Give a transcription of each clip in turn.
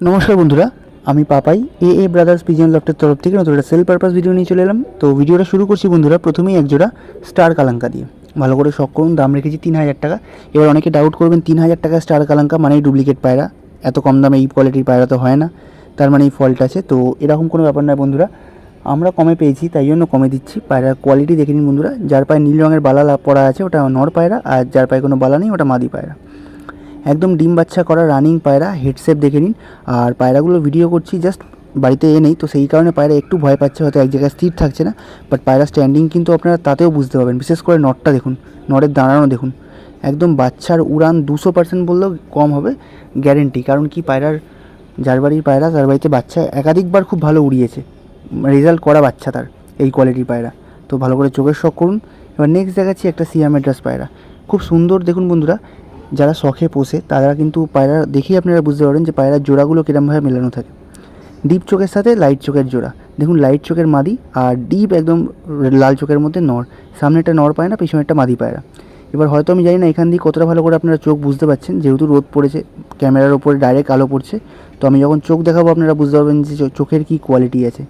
নমস্কার বন্ধুরা, আমি পাপাই এ ব্রাদার্স পিজিয়ন লফটের তরফ থেকে নতুন একটা সেল পারপাস ভিডিও নিয়ে চলে এলাম। তো ভিডিওটা শুরু করছি বন্ধুরা, প্রথমেই একজোড়া স্টার কালাঙ্কা দিয়ে। ভালো করে শখ করুন, দাম রেখেছি 3000 টাকা। এবার অনেকে ডাউট করবেন 3000 টাকা স্টার কালাঙ্কা মানেই ডুপ্লিকেট পায়রা, এত কম দামে এই কোয়ালিটির পায়রা তো হয় না, তার মানে এই ফল্ট আছে। তো এরকম কোনো ব্যাপার নয় বন্ধুরা, আমরা কমে পেয়েছি তাই জন্য কমে দিচ্ছি। পায়রার কোয়ালিটি দেখে নিন বন্ধুরা, যার পায়ে নীল রঙের বালা পড়া আছে ওটা নর পায়রা, আর যার পায়ে কোনো বালা নেই ওটা মাদি পায়রা। একদম ডিম বাচ্চা করা রানিং পায়রা, হেডসেপ দেখে নিন। আর পায়রাগুলো ভিডিও করছি জাস্ট বাড়িতে নেই, তো সেই কারণে পায়রা একটু ভয় পাচ্ছে, হয়তো এক জায়গায় স্থির থাকছে না। বাট পায়রা স্ট্যান্ডিং কিন্তু আপনারা তাতেও বুঝতে পারবেন, বিশেষ করে নটটা দেখুন, নরের দাঁড়ানো দেখুন, একদম বাচ্চার উড়ান 200% বললেও কম হবে, গ্যারেন্টি। কারণ কি, পায়রার যার বাড়ির পায়রা তার বাড়িতে বাচ্চা একাধিকবার খুব ভালো উড়িয়েছে, রেজাল্ট করা বাচ্চা তার এই কোয়ালিটির পায়রা। তো ভালো করে চোখের শখ করুন। এবার নেক্সট দেখাচ্ছি একটা সিয়াম ম্যাড্রাস পায়রা, খুব সুন্দর দেখুন বন্ধুরা। যারা শখে পোষে তারা কিন্তু পায়রা দেখেই আপনারা বুঝতে পারবেন যে পায়রার জোড়াগুলো কীরমভাবে মেলানো থাকে। ডিপ চোখের সাথে লাইট চোখের জোড়া দেখুন, লাইট চোখের মাদি আর ডিপ একদম লাল চোখের মধ্যে নর, সামনে একটা নর পায়রা, পিছনে একটা মাদি পায়রা। এবার হয়তো আমি জানি না এখান দিয়ে কতটা ভালো করে আপনারা চোখ বুঝতে পারছেন, যেহেতু রোদ পড়েছে, ক্যামেরার ওপরে ডাইরেক্ট আলো পড়ছে। তো আমি যখন চোখ দেখাবো আপনারা বুঝতে পারবেন যে চোখের কী কোয়ালিটি আছে।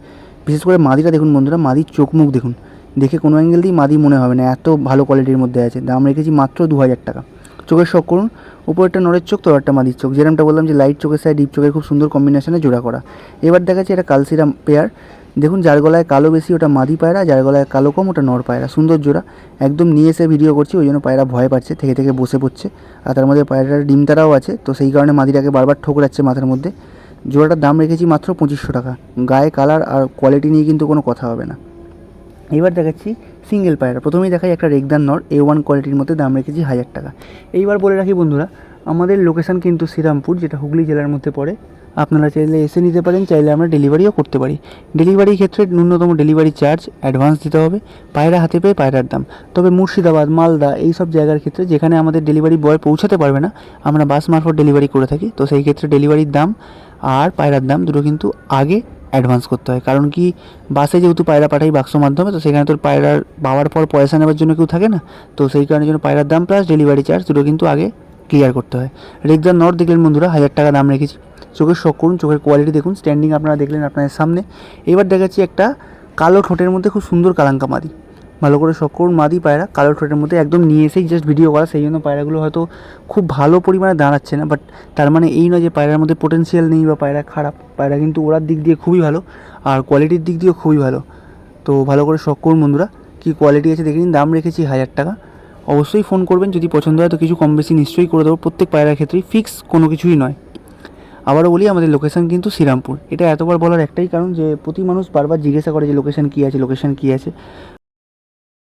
বিশেষ করে মাদিটা দেখুন বন্ধুরা, মাদির চোখ মুখ দেখুন, দেখে কোনো অ্যাঙ্গেল দিয়ে মাদি মনে হবে না, এত ভালো কোয়ালিটির মধ্যে আছে। দাম রেখেছি মাত্র 2000 টাকা। চোখের শখ করুন, উপরেরটা নরের চোখ, তোরটা মাদির চোখ, যেরকমটা বললাম যে লাইট চোখের সাথে ডিপ চোখের খুব সুন্দর কম্বিনেশনে জোড়া করা। এবার দেখাচ্ছি এটা কালসিরাম পেয়ার, দেখুন যার গলায় কালো বেশি ওটা মাদি পায়রা, যার গলায় কালো কম ওটা নর পায়রা। সুন্দর জোড়া, একদম নিয়ে এসে ভিডিও করছি, ওই জন্য পায়রা ভয় পাচ্ছে, থেকে থেকে বসে পড়ছে। আর তার মধ্যে পায়রার ডিম তারাও আছে, তো সেই কারণে মাদিটাকে বারবার ঠোকরাচ্ছে মাথার মধ্যে। জোড়াটার দাম রেখেছি মাত্র 2500 টাকা। গায়ে কালার আর কোয়ালিটি নিয়ে কিন্তু কোনো কথা হবে না। এইবার দেখাচ্ছি সিঙ্গেল পায়রা, প্রথমেই দেখাই একটা রেগদার নর A1 কোয়ালিটির মধ্যে, দাম রেখেছি 1000 টাকা। এইবার বলে রাখি বন্ধুরা, আমাদের লোকেশান কিন্তু শ্রীরামপুর, যেটা হুগলি জেলার মধ্যে পড়ে। আপনারা চাইলে এসে নিতে পারেন, চাইলে আমরা ডেলিভারিও করতে পারি। ডেলিভারির ক্ষেত্রে ন্যূনতম ডেলিভারি চার্জ অ্যাডভান্স দিতে হবে, পায়রা হাতে পেয়ে পায়রার দাম। তবে মুর্শিদাবাদ, মালদা এই সব জায়গার ক্ষেত্রে যেখানে আমাদের ডেলিভারি বয় পৌঁছাতে পারবে না, আমরা বাস মারফত ডেলিভারি করে থাকি। তো সেই ক্ষেত্রে ডেলিভারির দাম আর পায়রার দাম দুটো কিন্তু আগে অ্যাডভান্স করতে হয়। কারণ কি, বাসে যেহেতু পায়রা পাঠাই বাক্স মাধ্যমে, তো সেখানে তোর পায়রার পাওয়ার পর পয়সা নেওয়ার জন্য কেউ থাকে না, তো সেই কারণের জন্য পায়রার দাম প্লাস ডেলিভারি চার্জ দুটো কিন্তু আগে ক্লিয়ার করতে হয়। রেগদার নট দেখলেন বন্ধুরা, 1000 টাকা দাম রেখেছি। চোখের শখ করুন, চোখের কোয়ালিটি দেখুন, স্ট্যান্ডিং আপনারা দেখলেন আপনাদের সামনে। এবার দেখাচ্ছি একটা কালো ঠোঁটের মধ্যে খুব সুন্দর কালাঙ্কা মাদি। ভালো করে শখ করুন, মাদি পায়রা কালো ঠোঁটের মধ্যে, একদম নিয়ে এসেই জাস্ট ভিডিও করা, সেই জন্য পায়রাগুলো হয়তো খুব ভালো পরিমাণে দাঁড়াচ্ছে না। বাট তার মানে এই নয় যে পায়রার মধ্যে পোটেন্সিয়াল নেই বা পায়রা খারাপ, পায়রা কিন্তু ওড়ার দিক দিয়ে খুবই ভালো আর কোয়ালিটির দিক দিয়েও খুবই ভালো। তো ভালো করে শখ করুন বন্ধুরা, কী কোয়ালিটি আছে দেখে নিন। দাম রেখেছি 1000 টাকা। অবশ্যই ফোন করবেন, যদি পছন্দ হয় তো কিছু কম বেশি নিশ্চয়ই করে দেবো, প্রত্যেক পায়রার ক্ষেত্রেই ফিক্স কোনো কিছুই নয়। আবারও বলি, আমাদের লোকেশান কিন্তু শ্রীরামপুর। এটা এতবার বলার একটাই কারণ যে প্রতি মানুষ বারবার জিজ্ঞাসা করে যে লোকেশান কী আছে, লোকেশান কী আছে।